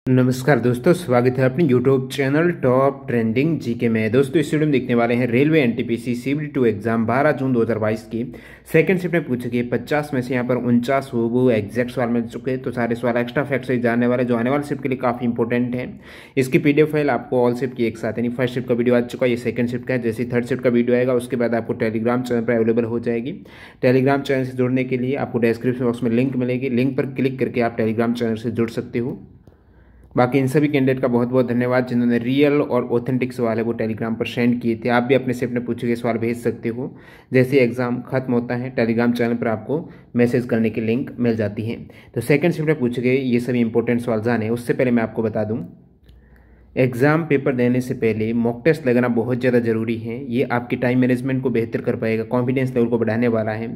नमस्कार दोस्तों, स्वागत है अपने YouTube channel top trending GK में। दोस्तों इस वीडियो में देखने वाले हैं रेलवे एनटीपीसी CBD2 एग्जाम 12 जून 2022 की सेकंड शिफ्ट में पूछे गए 50 में से यहाँ पर 49 वो एग्जैक्ट सवाल मिल चुके हैं। तो सारे सवाल एक्स्ट्रा फैक्ट से जानने वाले जो आने वाले शिफ्ट के लिए काफ़ी इंपॉर्टेंट है। इसकी PDF फाइल आपको ऑल शिफ्ट की एक साथ यानी फर्स्ट शिफ्ट का वीडियो आ चुका है, ये सेकंड शिफ्ट का है। जैसे थर्ड शिफ्ट का वीडियो आएगा उसके बाद आपको टेलीग्राम चैनल पर अवेलेबल हो जाएगी। टेलीग्राम चैनल से जुड़ने के लिए आपको डिस्क्रिप्शन बॉक्स में लिंक मिलेगी, लिंक पर क्लिक करके आप टेलीग्राम चैनल से जुड़ सकते हो। बाकी इन सभी कैंडिडेट का बहुत बहुत धन्यवाद जिन्होंने रियल और ऑथेंटिक सवाल है वो टेलीग्राम पर सेंड किए थे। आप भी अपने शिफ्ट में पूछे गए सवाल भेज सकते हो। जैसे एग्जाम खत्म होता है टेलीग्राम चैनल पर आपको मैसेज करने की लिंक मिल जाती है। तो सेकंड शिफ्ट में पूछे गए ये सभी इंपॉर्टेंट सवाल जाने उससे पहले मैं आपको बता दूँ, एग्ज़ाम पेपर देने से पहले मॉक टेस्ट लगाना बहुत ज़्यादा ज़रूरी है। ये आपकी टाइम मैनेजमेंट को बेहतर कर पाएगा, कॉन्फिडेंस लेवल को बढ़ाने वाला है।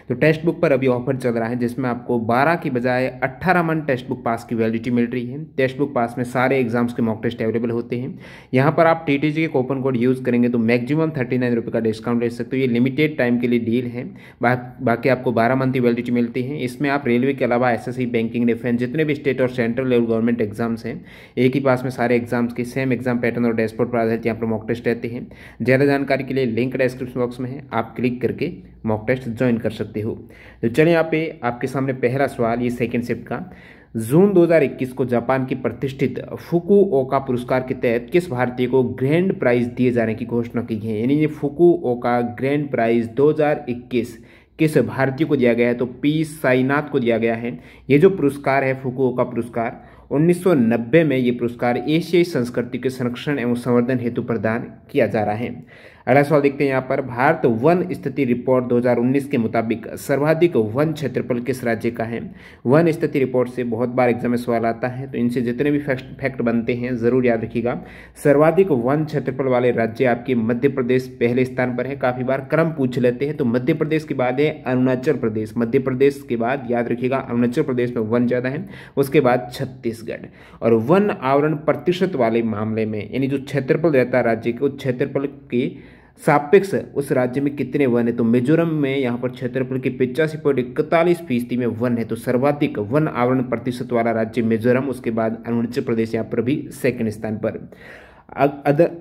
तो टेक्स्ट बुक पर अभी ऑफर चल रहा है जिसमें आपको 12 की बजाय 18 मंथ टेक्स्ट बुक पास की वैलिडिटी मिल रही है। टेक्स्ट बुक पास में सारे एग्जाम्स के मॉक टेस्ट अवेलेबल होते हैं। यहाँ पर आप TTG के कूपन कोड यूज़ करेंगे तो मैक्सिमम 39 रुपये का डिस्काउंट ले सकते हो। ये लिमिटेड टाइम के लिए डील है। बाकी आपको 12 मंथ की वैलिडिटी मिलती है। इसमें आप रेलवे के अलावा SSC, बैंकिंग, डिफेंस, जितने भी स्टेट और सेंट्रल लेवल गवर्नमेंट एग्जाम्स हैं, एक ही पास में सारे एग्जाम्स के सेम एग्जाम पैटर्न और डैशबोर्ड पर आधारित यहाँ पर मॉक टेस्ट रहते हैं। ज़्यादा जानकारी के लिए लिंक डिस्क्रिप्शन बॉक्स में है, आप क्लिक करके मॉक टेस्ट ज्वाइन कर सकते हो। तो चलिए यहाँ पे आपके सामने पहला सवाल ये सेकंड शिफ्ट का। जून 2021 को जापान की प्रतिष्ठित फुकुओका पुरस्कार के तहत किस भारतीय को ग्रैंड प्राइज दिए जाने की घोषणा की है। यानी ये फुकुओका ग्रैंड प्राइज 2021 किस भारतीय को दिया गया है, तो P साईनाथ को दिया गया है। ये जो पुरस्कार है फुकुओका पुरस्कार 1990 में ये पुरस्कार एशियाई संस्कृति के संरक्षण एवं संवर्धन हेतु प्रदान किया जा रहा है। अगला सवाल देखते हैं यहाँ पर, भारत वन स्थिति रिपोर्ट 2019 के मुताबिक सर्वाधिक वन क्षेत्रफल किस राज्य का है। वन स्थिति रिपोर्ट से बहुत बार एग्जाम में सवाल आता है, तो इनसे जितने भी फैक्ट बनते हैं ज़रूर याद रखिएगा। सर्वाधिक वन क्षेत्रफल वाले राज्य आपके मध्य प्रदेश पहले स्थान पर है। काफ़ी बार क्रम पूछ लेते हैं, तो मध्य प्रदेश के बाद है अरुणाचल प्रदेश। मध्य प्रदेश के बाद याद रखिएगा अरुणाचल प्रदेश में वन ज़्यादा है, उसके बाद छत्तीसगढ़। और वन आवरण प्रतिशत वाले मामले में यानी जो क्षेत्रफल रहता है राज्य के, उस क्षेत्रफल के सापेक्ष उस राज्य में कितने वन है, तो मिजोरम में यहाँ पर क्षेत्रफल के 85.41% में वन है। तो सर्वाधिक वन आवरण प्रतिशत वाला राज्य मिजोरम, उसके बाद अरुणाचल प्रदेश यहाँ पर भी सेकंड स्थान पर।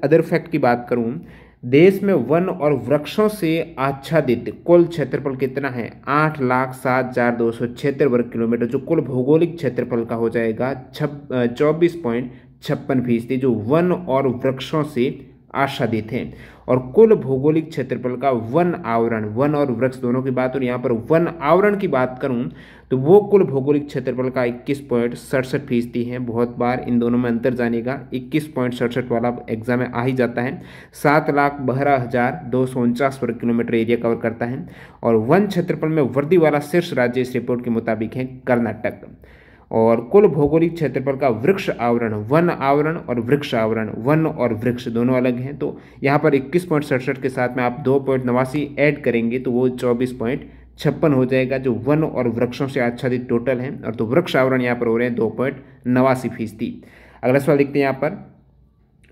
अदर फैक्ट की बात करूँ, देश में वन और वृक्षों से आच्छादित कुल क्षेत्रफल कितना है, 8,07,276 वर्ग किलोमीटर, जो कुल भौगोलिक क्षेत्रफल का हो जाएगा 24.56%, जो वन और वृक्षों से आच्छादित हैं। और कुल भौगोलिक क्षेत्रफल का वन आवरण, वन और वृक्ष दोनों की बात, और यहाँ पर वन आवरण की बात करूँ तो वो कुल भौगोलिक क्षेत्रफल का 21.67% है। बहुत बार इन दोनों में अंतर जानेगा, 21.67 वाला एग्जाम में आ ही जाता है। 7,12,249 वर्ग किलोमीटर एरिया कवर करता है। और वन क्षेत्रफल में वृद्धि वाला शीर्ष राज्य इस रिपोर्ट के मुताबिक है कर्नाटक। और कुल भौगोलिक क्षेत्रफल का वृक्ष आवरण, वन आवरण और वृक्ष आवरण, वन और वृक्ष दोनों अलग हैं, तो यहाँ पर 21.67 के साथ में आप 2.89 ऐड करेंगे तो वो 24.56 हो जाएगा, जो वन और वृक्षों से आच्छादित टोटल है। और तो वृक्ष आवरण यहाँ पर हो रहे हैं 2.89%। अगला सवाल देखते हैं यहाँ पर,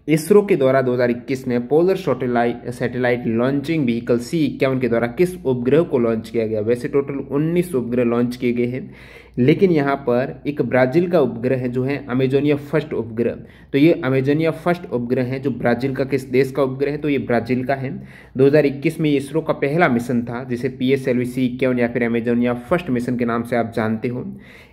इसरो के द्वारा 2021 में polar satellite launching vehicle C-51 के द्वारा किस उपग्रह को लॉन्च किया गया। वैसे टोटल 19 उपग्रह लॉन्च किए गए हैं, लेकिन यहाँ पर एक ब्राज़ील का उपग्रह है जो है अमेजोनिया फर्स्ट उपग्रह। तो ये अमेजोनिया फर्स्ट उपग्रह है जो ब्राज़ील का किस देश का उपग्रह है, तो ये ब्राज़ील का है। 2021 में इसरो का पहला मिशन था जिसे PSLV C-51 या फिर अमेजोनिया फर्स्ट मिशन के नाम से आप जानते हो।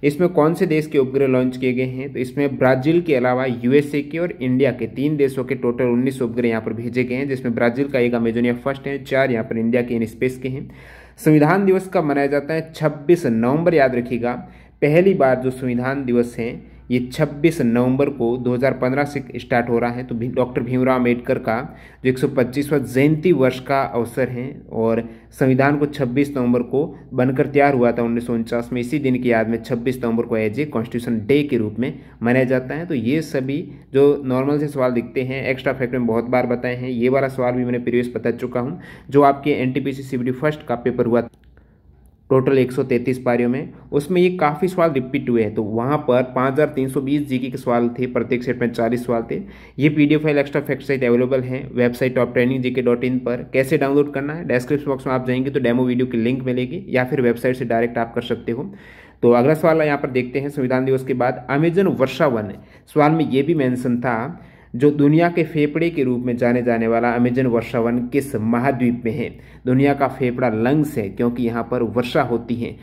इसमें कौन से देश के उपग्रह लॉन्च किए गए हैं, तो इसमें ब्राज़ील के अलावा USA के और इंडिया के 3 देशों के टोटल 19 उपग्रह यहाँ पर भेजे गए हैं, जिसमें ब्राज़ील का एक अमेजोनिया फर्स्ट है, 4 यहाँ पर इंडिया के इन स्पेस के हैं। संविधान दिवस कब मनाया जाता है, 26 नवंबर याद रखिएगा। पहली बार जो संविधान दिवस है ये 26 नवंबर को 2015 से स्टार्ट हो रहा है। तो डॉक्टर भीमराव अम्बेडकर का जो 125वां जयंती वर्ष का अवसर है, और संविधान को 26 नवंबर को बनकर तैयार हुआ था 1949 में। इसी दिन की याद में 26 नवंबर को एज ए कॉन्स्टिट्यूशन डे के रूप में मनाया जाता है। तो ये सभी जो नॉर्मल से सवाल दिखते हैं एक्स्ट्रा फैक्ट में बहुत बार बताए हैं। ये वाला सवाल भी मैंने प्रीवियस बता चुका हूँ, जो आपके NTPC CBD फर्स्ट का पेपर हुआ टोटल 133 पारियों में, उसमें ये काफ़ी सवाल रिपीट हुए हैं। तो वहाँ पर 5320 जीके के सवाल थे, प्रत्येक सेट में 40 सवाल थे। ये PDF फाइल एक्स्ट्रा फैक्ट सहित अवेलेबल है वेबसाइट toptrainingGK.in पर। कैसे डाउनलोड करना है, डिस्क्रिप्शन बॉक्स में आप जाएंगे तो डेमो वीडियो की लिंक मिलेगी, या फिर वेबसाइट से डायरेक्ट आप कर सकते हो। तो अगला सवाल यहाँ पर देखते हैं, संविधान दिवस के बाद अमेजन वर्षा वन, सवाल में ये भी मेंशन था, जो दुनिया के फेफड़े के रूप में जाने जाने वाला अमेजन वर्षा वन किस महाद्वीप में है। दुनिया का फेफड़ा लंग्स है, क्योंकि यहाँ पर वर्षा होती है,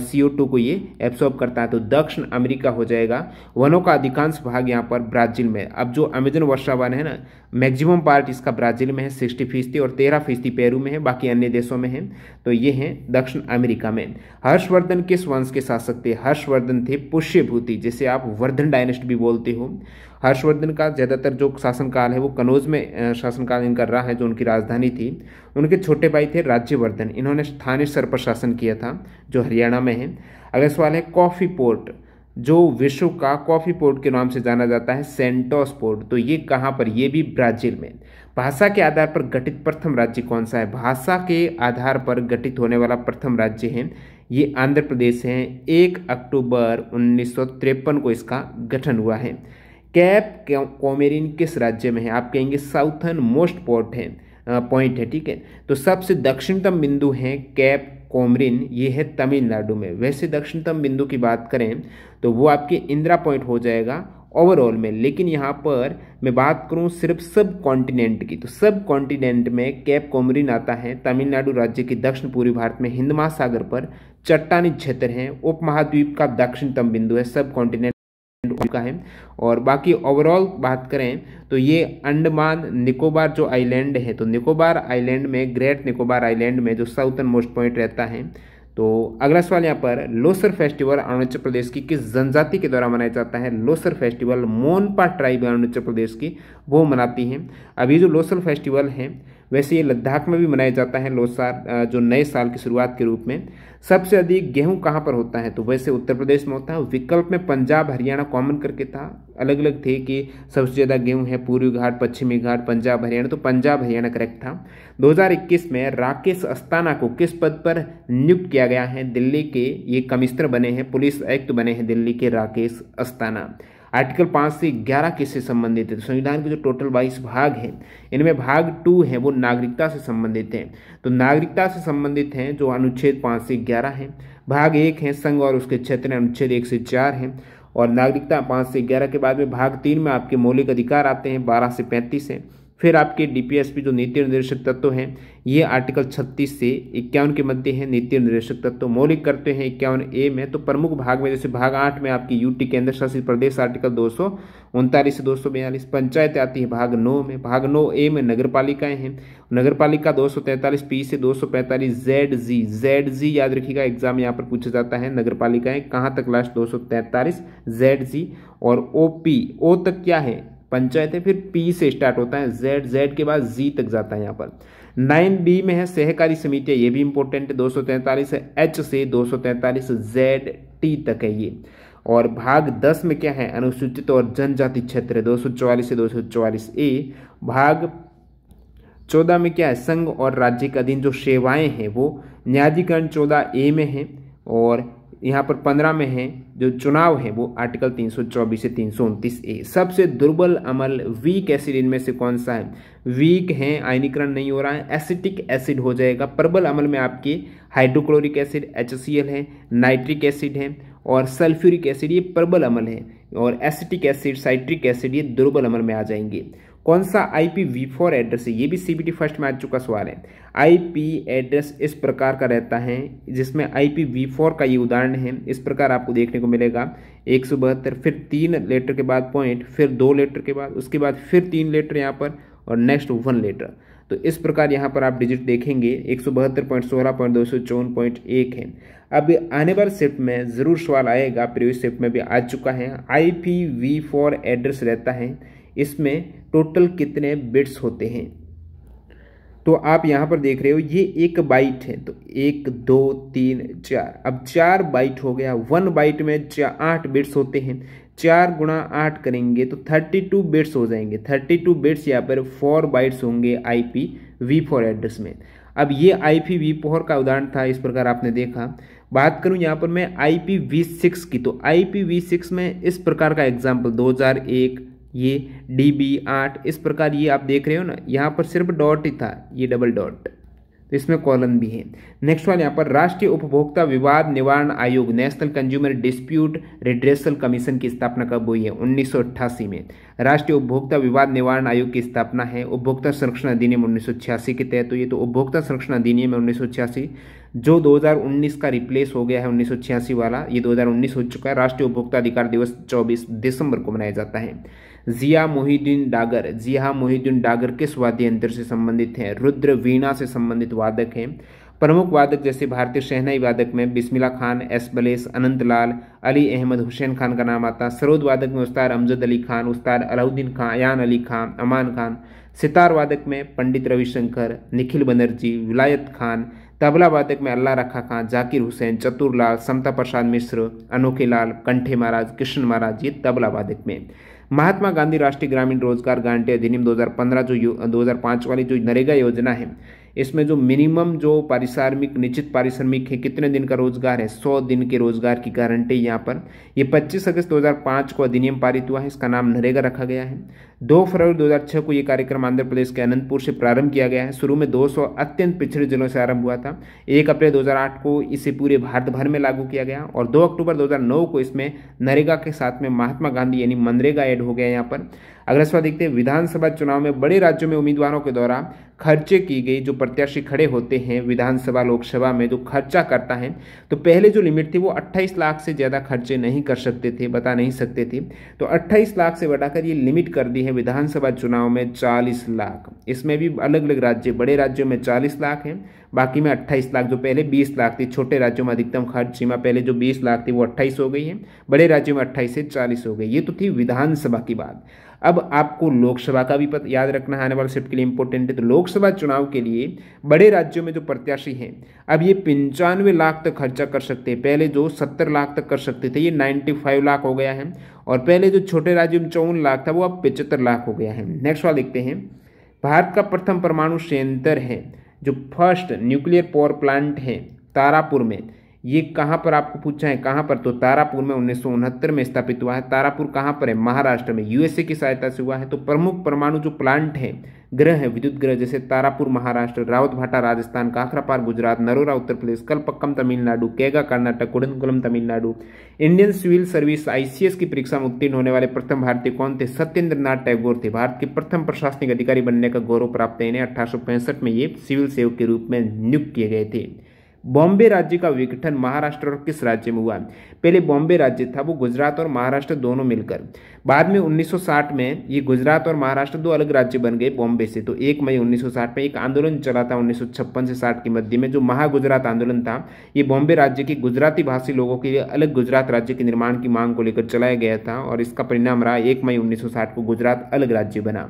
CO2 को ये एब्सॉर्ब करता है, तो दक्षिण अमेरिका हो जाएगा। वनों का अधिकांश भाग यहाँ पर ब्राजील में। अब जो अमेजन वर्षा वन है ना, मैक्सिमम पार्ट इसका ब्राजील में है 60% और 13% पेरू में है, बाकी अन्य देशों में है। तो ये है दक्षिण अमेरिका में। हर्षवर्धन किस वंश के शासक थे। हर्षवर्धन थे पुष्यभूति, जिसे आप वर्धन डायनेस्टी भी बोलते हो। हर्षवर्धन का ज़्यादातर जो शासनकाल है वो कनौज में शासनकाल इनका रहा है, जो उनकी राजधानी थी। उनके छोटे भाई थे राज्यवर्धन, इन्होंने स्थानीय स्तर पर शासन किया था, जो हरियाणा में है। अगला सवाल है, कॉफ़ी पोर्ट, जो विश्व का कॉफ़ी पोर्ट के नाम से जाना जाता है, सेंटोस पोर्ट, तो ये कहाँ पर, ये भी ब्राज़ील में। भाषा के आधार पर गठित प्रथम राज्य कौन सा है। भाषा के आधार पर गठित होने वाला प्रथम राज्य है ये आंध्र प्रदेश है। 1 अक्टूबर 1953 को इसका गठन हुआ है। कैप कोमेरिन किस राज्य में है। आप कहेंगे साउथर्न मोस्ट पॉइंट है, ठीक है। तो सबसे दक्षिणतम बिंदु है कैप कोमरिन, ये है तमिलनाडु में। वैसे दक्षिणतम बिंदु की बात करें तो वो आपके इंदिरा पॉइंट हो जाएगा ओवरऑल में, लेकिन यहाँ पर मैं बात करूँ सिर्फ सब कॉन्टिनेंट की, तो सब कॉन्टिनेंट में कैप कोमरिन आता है। तमिलनाडु राज्य के दक्षिण पूर्वी भारत में हिंद महासागर पर चट्टानी क्षेत्र है। उपमहाद्वीप का दक्षिणतम बिंदु है, सब कॉन्टिनेंट का है। और बाकी ओवरऑल बात करें तो ये अंडमान निकोबार जो आइलैंड है, तो निकोबार आइलैंड में, ग्रेट निकोबार आइलैंड में जो साउथर्न मोस्ट पॉइंट रहता है। तो अगला सवाल यहाँ पर, लोसर फेस्टिवल अरुणाचल प्रदेश की किस जनजाति के द्वारा मनाया जाता है। लोसर फेस्टिवल मोनपा ट्राइब अरुणाचल प्रदेश की वो मनाती हैं। अभी जो लोसर फेस्टिवल है वैसे ये लद्दाख में भी मनाया जाता है, लोसार जो नए साल की शुरुआत के रूप में। सबसे अधिक गेहूं कहाँ पर होता है, तो वैसे उत्तर प्रदेश में होता है। विकल्प में पंजाब हरियाणा कॉमन करके था, अलग अलग थे कि सबसे ज़्यादा गेहूं है पूर्वी घाट, पश्चिमी घाट, पंजाब हरियाणा, तो पंजाब हरियाणा करेक्ट था। 2021 में राकेश अस्थाना को किस पद पर नियुक्त किया गया है। दिल्ली के ये कमिश्नर बने हैं, पुलिस आयुक्त बने हैं दिल्ली के राकेश अस्थाना। आर्टिकल 5 से 11 किससे संबंधित है। तो संविधान के जो टोटल 22 भाग हैं इनमें भाग 2 है वो नागरिकता से संबंधित है। तो नागरिकता से संबंधित हैं जो अनुच्छेद 5 से 11 है। भाग 1 है संघ और उसके क्षेत्र, अनुच्छेद 1 से 4 है। और नागरिकता 5 से 11 के बाद में भाग 3 में आपके मौलिक अधिकार आते हैं, 12 से 35 है। फिर आपके DPSP जो नीति निर्देशक तत्व हैं ये आर्टिकल 36 से 51 के मध्य है। नीति निर्देशक तत्व मौलिक करते हैं 51A में। तो प्रमुख भाग में जैसे भाग 8 में आपकी UT केंद्र शासित प्रदेश आर्टिकल 239 से 242। पंचायत आती है भाग 9 में। भाग 9A में नगर पालिकाएं हैं, नगर पालिका 243P से 245 ZG याद रखिएगा, एग्जाम यहाँ पर पूछा जाता है। नगर पालिकाएं कहाँ तक लास्ट 243 ZG। और OP O तक क्या है पंचायत है, फिर P से स्टार्ट होता है, Z के बाद G तक जाता है यहाँ पर। 9B में है सहकारी समितियाँ, ये भी इंपॉर्टेंट है, 243 है। H से 243 ZT तक है ये। और भाग 10 में क्या है अनुसूचित और जनजाति क्षेत्र, 244 से 244A। भाग 14 में क्या है संघ और राज्य के अधीन जो सेवाएं हैं वो न्यायाधिकरण 14A में है। और यहाँ पर 15 में है जो चुनाव है वो आर्टिकल 324 से 329A। सबसे दुर्बल अम्ल वीक एसिड इनमें से कौन सा है। वीक है, आयनीकरण नहीं हो रहा है, एसिटिक एसिड हो जाएगा। प्रबल अम्ल में आपके हाइड्रोक्लोरिक एसिड HCl है, नाइट्रिक एसिड है और सल्फ्यूरिक एसिड, ये प्रबल अम्ल है। और एसिटिक एसिड, साइट्रिक एसिड, ये दुर्बल अम्ल में आ जाएंगे। कौन सा IPv4 एड्रेस है, ये भी CBT फर्स्ट में आ चुका सवाल है। IP एड्रेस इस प्रकार का रहता है जिसमें IPv4 का ये उदाहरण है। इस प्रकार आपको देखने को मिलेगा 172, फिर 3 लेटर के बाद पॉइंट, फिर 2 लेटर के बाद, उसके बाद फिर 3 लेटर यहाँ पर और नेक्स्ट 1 लेटर। तो इस प्रकार यहाँ पर आप डिजिट देखेंगे 172.16.254.1 है। अब आने वाले शिफ्ट में ज़रूर सवाल आएगा, प्रीवियस शिफ्ट में भी आ चुका है। IPv4 एड्रेस रहता है, इसमें टोटल कितने बिट्स होते हैं। तो आप यहाँ पर देख रहे हो ये 1 बाइट है, तो 1 2 3 4, अब 4 बाइट हो गया। 1 बाइट में 8 बिट्स होते हैं, 4 गुणा 8 करेंगे तो 32 बिट्स हो जाएंगे। 32 बिट्स यहाँ पर 4 बाइट्स होंगे IPv4 एड्रेस में। अब ये IPv4 का उदाहरण था, इस प्रकार आपने देखा। बात करूं यहाँ पर मैं IPv6 की, तो IPv6 में इस प्रकार का एग्जाम्पल 2001, ये DB8, इस प्रकार ये आप देख रहे हो ना, यहाँ पर सिर्फ डॉट ही था, ये डबल डॉट। तो इसमें कॉलन भी है। नेक्स्ट वाला यहाँ पर राष्ट्रीय उपभोक्ता विवाद निवारण आयोग national consumer dispute redressal commission की स्थापना कब हुई है? 1988 में राष्ट्रीय उपभोक्ता विवाद निवारण आयोग की स्थापना है उपभोक्ता संरक्षण अधिनियम 1986 के तहत। तो ये तो उपभोक्ता संरक्षण अधिनियम है 1986 जो 2019 का रिप्लेस हो गया है 1986 वाला, ये 2019 हो चुका है। राष्ट्रीय उपभोक्ता अधिकार दिवस 24 दिसंबर को मनाया जाता है। जिया मोहिउद्दीन डागर किस वाद्य यंत्र से संबंधित है? रुद्र वीणा से संबंधित वादक हैं। प्रमुख वादक जैसे भारतीय शहनाई वादक में बिस्मिल्लाह खान, एस बलेस, अनंत लाल, अली अहमद हुसैन खान का नाम आता। सरोद वादक में उस्ताद अमजद अली खान, उस्ताद अलाउद्दीन खान, अयान अली खान, अमान खान। सितार वादक में पंडित रविशंकर, निखिल बनर्जी, विलायत खान। तबला वादक में अल्लाह रखा खान, जाकिर हुसैन, चतुरलाल, समता प्रसाद मिश्र, अनोखे लाल, कंठे महाराज, कृष्ण महाराज, ये तबला वादक में। महात्मा गांधी राष्ट्रीय ग्रामीण रोजगार गारंटी अधिनियम 2015 जो 2005 वाली जो नरेगा योजना है, इसमें जो मिनिमम जो पारिश्रमिक निश्चित पारिश्रमिक है कितने दिन का रोजगार है? 100 दिन के रोजगार की गारंटी यहाँ पर। ये 25 अगस्त 2005 को अधिनियम पारित हुआ है, इसका नाम नरेगा रखा गया है। 2 फरवरी 2006 को ये कार्यक्रम आंध्र प्रदेश के अनंतपुर से प्रारंभ किया गया है। शुरू में 200 अत्यंत पिछड़े जिलों से आरंभ हुआ था। 1 अप्रैल 2008 को इसे पूरे भारत भर में लागू किया गया और 2 अक्टूबर 2009 को इसमें नरेगा के साथ में महात्मा गांधी यानी मनरेगा ऐड हो गया यहाँ पर। अगला सवाल देखते हैं, विधानसभा चुनाव में बड़े राज्यों में उम्मीदवारों के द्वारा खर्चे की गई जो प्रत्याशी खड़े होते हैं विधानसभा लोकसभा में जो खर्चा करता है, तो पहले जो लिमिट थी वो 28 लाख से ज़्यादा खर्चे नहीं कर सकते थे, बता नहीं सकते थे। तो 28 लाख से बढ़ाकर ये लिमिट कर दी है विधानसभा चुनाव में 40 लाख। इसमें भी अलग अलग राज्य, बड़े राज्यों में 40 लाख है, बाकी में 28 लाख। जो पहले 20 लाख थी, छोटे राज्यों में अधिकतम खर्च सीमा पहले जो 20 लाख थी वो 28 हो गई है, बड़े राज्यों में 28 से 40 हो गई। ये तो थी विधानसभा की बात। अब आपको लोकसभा का भी याद रखना है, आने वाले शिफ्ट के लिए इंपॉर्टेंट है। तो लोकसभा चुनाव के लिए बड़े राज्यों में जो प्रत्याशी हैं अब ये 95 लाख तक खर्चा कर सकते हैं। पहले जो 70 लाख तक कर सकते थे ये 95 लाख हो गया है, और पहले जो छोटे राज्यों में 54 लाख था वो अब 75 लाख हो गया है। नेक्स्ट सवाल देखते हैं, भारत का प्रथम परमाणु संयंत्र है जो फर्स्ट न्यूक्लियर पावर प्लांट है तारापुर में, ये कहाँ पर आपको पूछा है कहाँ पर? तो तारापुर में 1969 में स्थापित हुआ है। तारापुर कहाँ पर है? महाराष्ट्र में, यूएसए की सहायता से हुआ है। तो प्रमुख परमाणु जो प्लांट है, ग्रह है, विद्युत ग्रह, जैसे Tarapur Maharashtra, Rawatbhata Rajasthan, Kakrapar Gujarat, Narora Uttar Pradesh, Kalpakkam Tamil Nadu, Kaiga Karnataka, Kudankulam Tamil Nadu. Indian civil service ICS की परीक्षा में उत्तीर्ण होने वाले प्रथम भारतीय कौन थे? सत्येंद्र नाथ टैगोर थे। भारत के प्रथम प्रशासनिक अधिकारी बनने का गौरव प्राप्त है इन्हें। 1865 में ये सिविल सेवक के रूप में नियुक्त किए गए थे। बॉम्बे राज्य का विघटन महाराष्ट्र और किस राज्य में हुआ? पहले बॉम्बे राज्य था, वो गुजरात और महाराष्ट्र दोनों मिलकर। बाद में 1960 में ये गुजरात और महाराष्ट्र दो अलग राज्य बन गए बॉम्बे से। तो 1 मई 1960 में एक आंदोलन चला था 1956 से 60 के मध्य में, जो महागुजरात आंदोलन था। ये बॉम्बे राज्य के गुजराती भाषी लोगों के लिए अलग गुजरात राज्य के निर्माण की मांग को लेकर चलाया गया था, और इसका परिणाम रहा 1 मई 1960 को गुजरात अलग राज्य बना।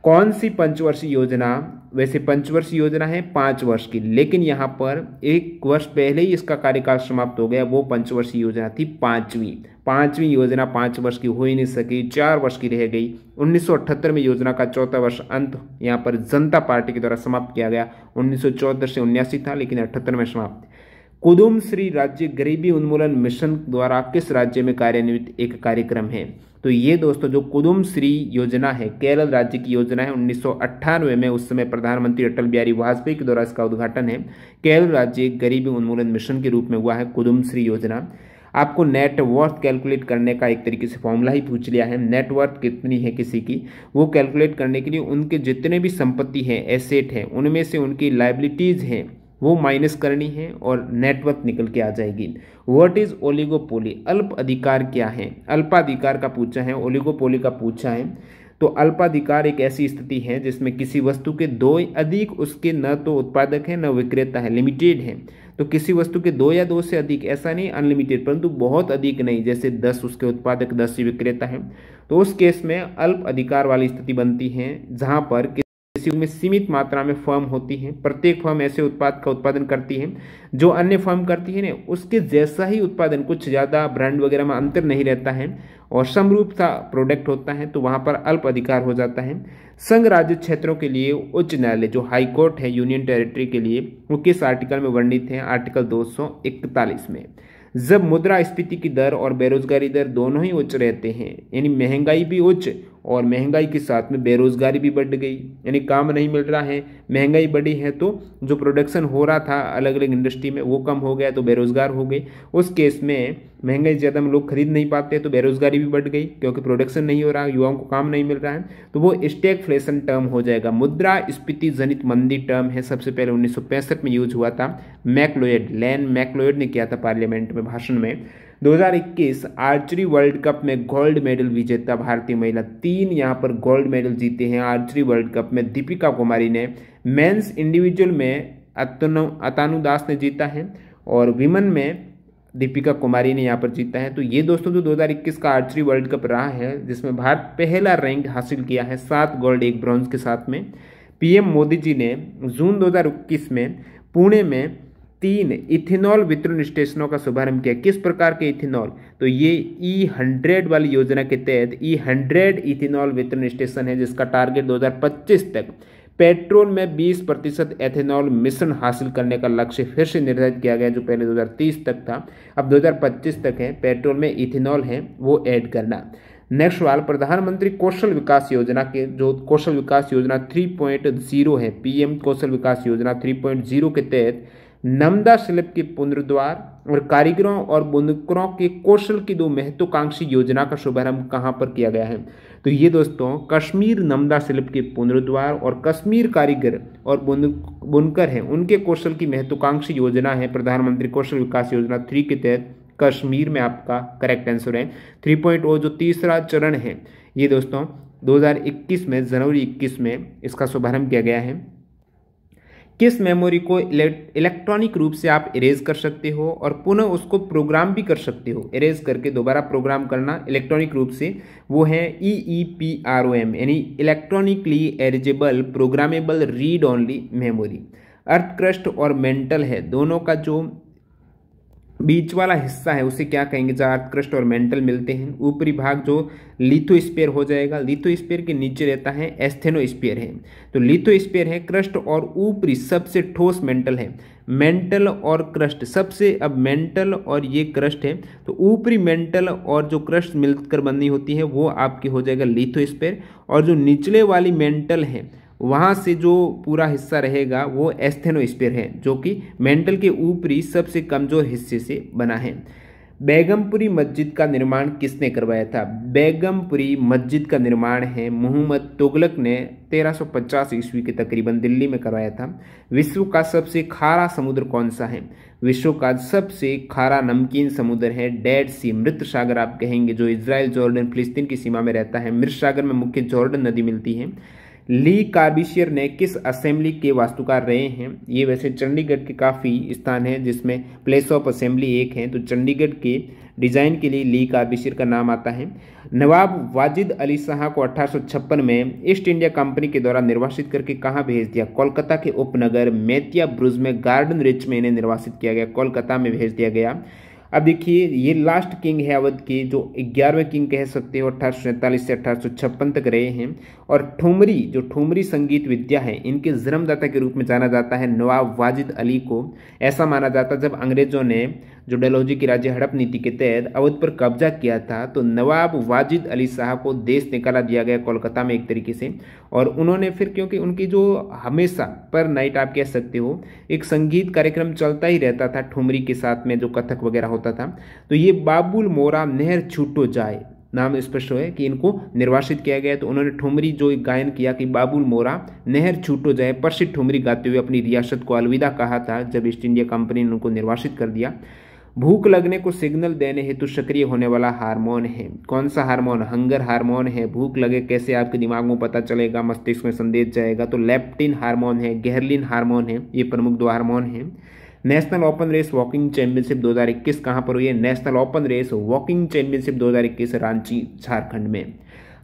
कौन सी पंचवर्षीय योजना? वैसे पंचवर्षीय योजना है 5 वर्ष की, लेकिन यहाँ पर 1 वर्ष पहले ही इसका कार्यकाल समाप्त हो गया। वो पंचवर्षीय योजना थी पांचवी योजना 5 वर्ष की हो ही नहीं सकी, 4 वर्ष की रह गई। 1978 में योजना का 4था वर्ष अंत यहाँ पर जनता पार्टी के द्वारा समाप्त किया गया। 1974 से 79 था, लेकिन 78 में समाप्त। कुदुम श्री राज्य गरीबी उन्मूलन मिशन द्वारा किस राज्य में कार्यान्वित एक कार्यक्रम है? तो ये दोस्तों जो कुदुम श्री योजना है केरल राज्य की योजना है। 1998 में उस समय प्रधानमंत्री अटल बिहारी वाजपेयी के द्वारा इसका उद्घाटन है। केरल राज्य गरीबी उन्मूलन मिशन के रूप में हुआ है कुदुम श्री योजना। आपको नेटवर्थ कैलकुलेट करने का एक तरीके से फॉर्मूला ही पूछ लिया है। नेटवर्थ कितनी है किसी की, वो कैलकुलेट करने के लिए उनके जितने भी संपत्ति है, एसेट है, उनमें से उनकी लाइबिलिटीज हैं वो माइनस करनी है और नेटवर्थ निकल के आ जाएगी। What is oligopoly? अल्प अधिकार क्या है? अल्पाधिकार का पूछा है, ओलिगोपोली का पूछा है। तो अल्पाधिकार एक ऐसी स्थिति है जिसमें किसी वस्तु के 2 अधिक उसके न तो उत्पादक है न विक्रेता है, लिमिटेड है। तो किसी वस्तु के 2 या 2 से अधिक, ऐसा नहीं अनलिमिटेड, परंतु बहुत अधिक नहीं, जैसे 10 उसके उत्पादक 10 ही विक्रेता है। तो उस केस में अल्प अधिकार वाली स्थिति बनती है जहां पर किसी में सीमित मात्रा में फर्म होती है। प्रत्येक फर्म ऐसे उत्पाद का उत्पादन करती है जो अन्य फर्म करती है ना उसके जैसा ही उत्पादन, कुछ ज़्यादा ब्रांड वगैरह में अंतर नहीं रहता है और समरूप सा प्रोडक्ट होता है, तो वहाँ पर अल्प अधिकार हो जाता है। संघ राज्य क्षेत्रों के लिए उच्च न्यायालय जो हाई कोर्ट है यूनियन टेरिटरी के लिए, वो किस आर्टिकल में वर्णित है? आर्टिकल 241 में। जब मुद्रास्फीति की दर और बेरोजगारी दर दोनों ही उच्च रहते हैं, यानी महंगाई भी उच्च और महंगाई के साथ में बेरोजगारी भी बढ़ गई, यानी काम नहीं मिल रहा है, महंगाई बढ़ी है तो जो प्रोडक्शन हो रहा था अलग अलग इंडस्ट्री में वो कम हो गया तो बेरोजगार हो गए। उस केस में महंगाई ज़्यादा में लोग खरीद नहीं पाते तो बेरोजगारी भी बढ़ गई क्योंकि प्रोडक्शन नहीं हो रहा, युवाओं को काम नहीं मिल रहा है, तो वो स्टैगफ्लेशन टर्म हो जाएगा। मुद्रास्फीति जनित मंदी टर्म है, सबसे पहले 1965 में यूज हुआ था। लैन मैक्लोएड ने किया था पार्लियामेंट में भाषण में। 2021 आर्चरी वर्ल्ड कप में गोल्ड मेडल विजेता भारतीय महिला, 3 यहाँ पर गोल्ड मेडल जीते हैं आर्चरी वर्ल्ड कप में। दीपिका कुमारी ने मेंस इंडिविजुअल में अतानु दास ने जीता है और विमेन में दीपिका कुमारी ने यहाँ पर जीता है। तो ये दोस्तों जो 2021 का आर्चरी वर्ल्ड कप रहा है जिसमें भारत पहला रैंक हासिल किया है, 7 गोल्ड 1 ब्रॉन्ज के साथ में। पीएम मोदी जी ने जून 2021 में पुणे में 3 इथेनॉल वितरण स्टेशनों का शुभारंभ किया। किस प्रकार के इथेनॉल? तो ये E100 वाली योजना के तहत E100 इथेनॉल वितरण स्टेशन है जिसका टारगेट 2025 तक पेट्रोल में 20% एथेनॉल मिश्रण हासिल करने का लक्ष्य फिर से निर्धारित किया गया, जो पहले 2030 तक था अब 2025 तक है। पेट्रोल में इथेनॉल है वो ऐड करना। नेक्स्ट सवाल, प्रधानमंत्री कौशल विकास योजना के जो कौशल विकास योजना 3.0 है, पीएम कौशल विकास योजना 3.0 के तहत नमदा शिल्प के पुनरुद्धार और कारीगरों और बुनकरों के कौशल की 2 महत्वाकांक्षी योजना का शुभारंभ कहां पर किया गया है? तो ये दोस्तों कश्मीर नमदा शिल्प के पुनरुद्धार और कश्मीर कारीगर और बुनकर हैं उनके कौशल की महत्वाकांक्षी योजना है प्रधानमंत्री कौशल विकास योजना 3 के तहत कश्मीर में। आपका करेक्ट आंसर है 3.0 जो तीसरा चरण है। ये दोस्तों 2021 में जनवरी 21 में इसका शुभारंभ किया गया है। किस मेमोरी को इलेक्ट्रॉनिक रूप से आप इरेज कर सकते हो और पुनः उसको प्रोग्राम भी कर सकते हो, इरेज करके दोबारा प्रोग्राम करना इलेक्ट्रॉनिक रूप से, वो है EEPROM यानी electronically erasable programmable read only memory. Earth crust और मेंटल है दोनों का जो बीच वाला हिस्सा है उसे क्या कहेंगे? जहाँ अर्थ क्रस्ट और मेंटल मिलते हैं, ऊपरी भाग जो लिथोस्फीयर हो जाएगा। लिथोस्फीयर के नीचे रहता है एस्थेनोस्फीयर है। तो लिथोस्फीयर है क्रस्ट और ऊपरी सबसे ठोस मेंटल है। मेंटल और क्रस्ट सबसे, अब मेंटल और ये क्रस्ट है तो ऊपरी मेंटल और जो क्रस्ट मिलकर बनी होती है वो आपकी हो जाएगा लिथोस्फीयर, और जो निचले वाली मेंटल है वहाँ से जो पूरा हिस्सा रहेगा वो एस्थेनोस्फीयर है जो कि मेंटल के ऊपरी सबसे कमजोर हिस्से से बना है। बेगमपुरी मस्जिद का निर्माण किसने करवाया था? बेगमपुरी मस्जिद का निर्माण है मोहम्मद तुगलक ने 1350 ईस्वी के तकरीबन दिल्ली में करवाया था। विश्व का सबसे खारा समुद्र कौन सा है? विश्व का सबसे खारा नमकीन समुद्र है डेड सी, मृत सागर आप कहेंगे, जो इजराइल जॉर्डन फिलिस्तीन की सीमा में रहता है। मृत सागर में मुख्य जॉर्डन नदी मिलती है। ली कार्बिशियर ने किस असेंबली के वास्तुकार रहे हैं? ये वैसे चंडीगढ़ के काफ़ी स्थान है जिसमें प्लेस ऑफ असेंबली एक है, तो चंडीगढ़ के डिज़ाइन के लिए ली कार्बिशियर का नाम आता है। नवाब वाजिद अली शाह को 1856 में ईस्ट इंडिया कंपनी के द्वारा निर्वासित करके कहाँ भेज दिया? कोलकाता के उपनगर मेतिया ब्रुज में गार्डन रिच में इन्हें निर्वासित किया गया, कोलकाता में भेज दिया गया। अब देखिए ये लास्ट किंग है अवध के, जो 11वें किंग कह सकते हो, 1847 से 1856 तक रहे हैं। और ठुमरी, जो ठुमरी संगीत विद्या है, इनके जन्मदाता के रूप में जाना जाता है नवाब वाजिद अली को। ऐसा माना जाता जब अंग्रेजों ने जो डलहौजी की राज्य हड़प नीति के तहत अवध पर कब्जा किया था तो नवाब वाजिद अली शाह को देश निकाला दिया गया कोलकाता में एक तरीके से। और उन्होंने फिर, क्योंकि उनकी जो हमेशा पर नाइट आप कह सकते हो एक संगीत कार्यक्रम चलता ही रहता था ठुमरी के साथ में, जो कथक वगैरह होता था, तो ये बाबुल मोरा नहर छूटो जाए नाम स्पष्ट है कि इनको निर्वासित किया गया। तो उन्होंने ठुमरी जो गायन किया कि बाबुल मोरा नहर छूटो जाए, प्रसिद्ध ठुमरी गाते हुए अपनी रियासत को अलविदा कहा था जब ईस्ट इंडिया कंपनी ने उनको निर्वासित कर दिया। भूख लगने को सिग्नल देने हेतु सक्रिय होने वाला हार्मोन है, कौन सा हार्मोन? हंगर हार्मोन है। भूख लगे कैसे आपके दिमाग में पता चलेगा, मस्तिष्क में संदेश जाएगा, तो लेप्टिन हार्मोन है, गेहरलिन हार्मोन है, ये प्रमुख 2 हार्मोन है। National open race walking championship 2021 कहाँ पर हुई है? National open race walking championship 2021 Ranchi Jharkhand में।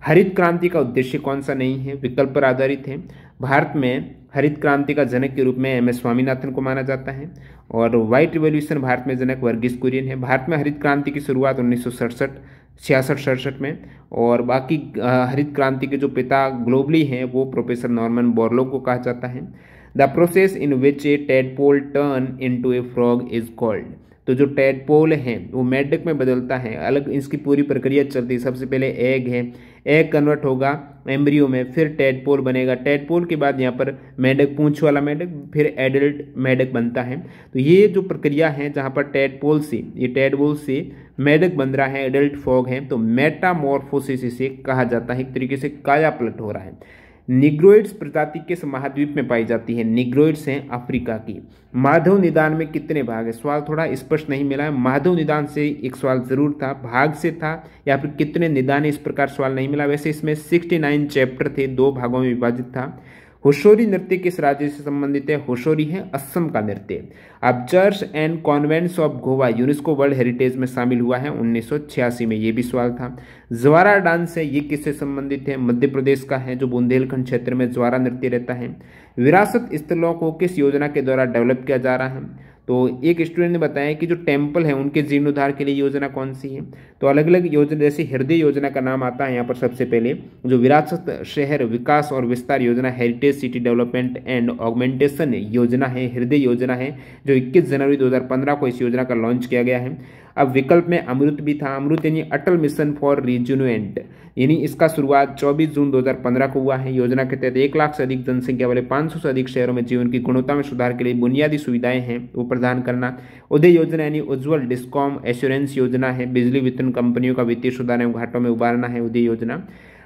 हरित क्रांति का उद्देश्य कौन सा नहीं है? विकल्प पर आधारित है। भारत में हरित क्रांति का जनक के रूप में MS स्वामीनाथन को माना जाता है, और व्हाइट रिवॉल्यूशन भारत में जनक वर्गीस कुरियन है। भारत में हरित क्रांति की शुरुआत 1967 में, और बाकी हरित क्रांति के जो पिता ग्लोबली हैं वो प्रोफेसर नॉर्मन बोरलॉग को कहा जाता है। The process in which A tadpole turn into A frog is called. तो जो टेडपोल है वो मेढक में बदलता है, अलग इसकी पूरी प्रक्रिया चलती है। सबसे पहले एग है, एग कन्वर्ट होगा एम्ब्रियो में, फिर टेडपोल बनेगा, टेडपोल के बाद यहाँ पर मेढक, पूंछ वाला मेढक, फिर एडल्ट मेढक बनता है। तो ये जो प्रक्रिया है जहाँ पर टेडपोल से, ये टेडपोल से मेढक बन रहा है, एडल्ट फॉग है, तो मेटामॉर्फोसिस इसे कहा जाता है। एक तरीके से काया पलट हो रहा है। निग्रोइड्स प्रजाति किस महाद्वीप में पाई जाती है? निग्रोइड्स हैं अफ्रीका की। माधव निदान में कितने भाग है? सवाल थोड़ा स्पष्ट नहीं मिला है। माधव निदान से एक सवाल जरूर था, भाग से था या फिर कितने निदान है, इस प्रकार सवाल नहीं मिला। वैसे इसमें 69 चैप्टर थे, 2 भागों में विभाजित था। होशोरी नृत्य किस राज्य से संबंधित है? होशोरी है असम का नृत्य। अब church and convents of Goa UNESCO world heritage में शामिल हुआ है 1986 में, ये भी सवाल था। ज्वारा डांस है, ये किससे संबंधित है? मध्य प्रदेश का है, जो बुंदेलखंड क्षेत्र में ज्वारा नृत्य रहता है। विरासत स्थलों को किस योजना के द्वारा डेवलप किया जा रहा है? तो एक स्टूडेंट ने बताया कि जो टेम्पल है उनके जीर्णोद्धार के लिए योजना कौन सी है? तो अलग अलग योजना, जैसे हृदय योजना का नाम आता है यहाँ पर सबसे पहले, जो विरासत शहर विकास और विस्तार योजना, heritage city development and augmentation योजना है, हृदय योजना है, जो 21 जनवरी 2015 को इस योजना का लॉन्च किया गया है। अब विकल्प में अमृत भी था। अमृत यानी अटल मिशन फॉर रिज्यूनेंट, यानी इसका शुरुआत 24 जून 2015 को हुआ है। योजना के तहत 1 लाख से अधिक जनसंख्या वाले 500 से अधिक शहरों में जीवन की गुणवत्ता में सुधार के लिए बुनियादी सुविधाएं हैं वो प्रदान करना। उदय योजना यानी उज्ज्वल डिस्कॉम एश्योरेंस योजना है, बिजली वितरण कंपनियों का वित्तीय सुधार एवं घाटों में उबारना है उदय योजना।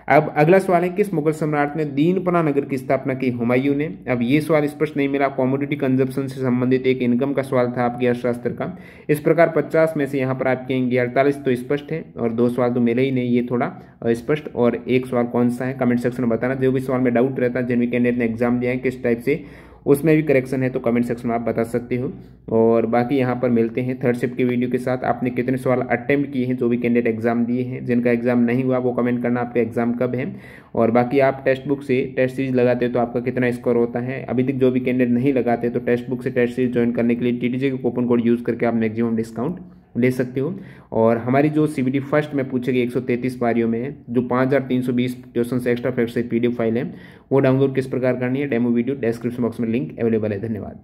अब अगला सवाल है, किस मुगल सम्राट ने दीनपना नगर की स्थापना की? हुमायूं ने। अब ये सवाल स्पष्ट नहीं मिला। कॉमोडिटी कंजप्शन से संबंधित एक इनकम का सवाल था आपके अर्थशास्त्र का। इस प्रकार 50 में से यहाँ पर आपके 48 तो स्पष्ट है और 2 सवाल तो मिले ही नहीं, ये थोड़ा स्पष्ट। और एक सवाल कौन सा है कमेंट सेक्शन में बताना। जो भी सवाल में डाउट रहता है, जिन भी कैंडिडेट ने एग्जाम दिया है किस टाइप से, उसमें भी करेक्शन है तो कमेंट सेक्शन में आप बता सकते हो। और बाकी यहाँ पर मिलते हैं थर्ड शिफ्ट के वीडियो के साथ। आपने कितने सवाल अटेम्प्ट किए हैं, जो भी कैंडिडेट एग्जाम दिए हैं, जिनका एग्जाम नहीं हुआ वो कमेंट करना आपका एग्जाम कब है। और बाकी आप टेक्स्ट बुक से टेस्ट सीरीज लगाते हो तो आपका कितना स्कोर होता है। अभी तक जो भी कैंडिडेट नहीं लगाते तो टेक्स्ट बुक से टेस्ट सीरीज ज्वाइन करने के लिए टीटीजे के कूपन कोड यूज़ करके आप मैक्सिमम डिस्काउंट ले सकते हो। और हमारी जो सीबीटी फर्स्ट में पूछे गए 133 पारियों में जो 5320 क्वेश्चन से एक्स्ट्रा फैक्ट से पीडीएफ फाइल है, वो डाउनलोड किस प्रकार करनी है, डेमो वीडियो डिस्क्रिप्शन बॉक्स में लिंक अवेलेबल है। धन्यवाद।